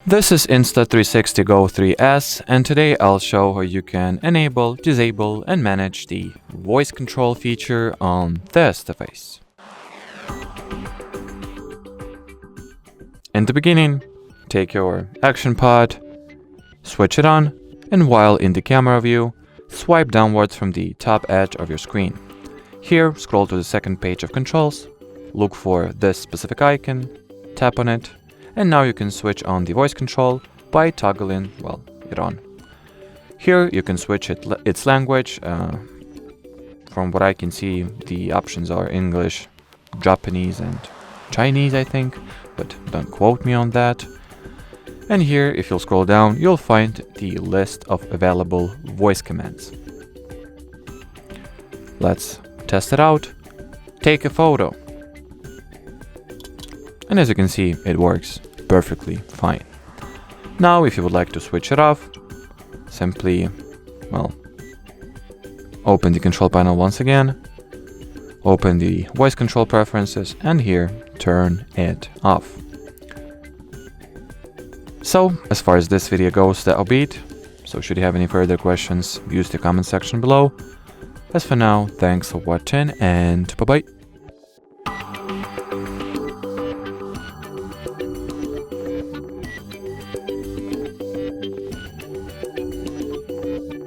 This is Insta360 GO 3S, and today I'll show how you can enable, disable, and manage the voice control feature on this device. In the beginning, take your action pod, switch it on, and while in the camera view, swipe downwards from the top edge of your screen. Here, scroll to the second page of controls, look for this specific icon, tap on it, and now you can switch on the voice control by toggling, it on. Here you can switch its language. From what I can see, the options are English, Japanese, and Chinese, I think, but don't quote me on that. And here, if you'll scroll down, you'll find the list of available voice commands. Let's test it out. Take a photo. And as you can see, it works perfectly fine. Now, if you would like to switch it off, simply, open the control panel once again, open the voice control preferences, and here, turn it off. So, as far as this video goes, that'll be it. So should you have any further questions, use the comment section below. As for now, thanks for watching and bye-bye.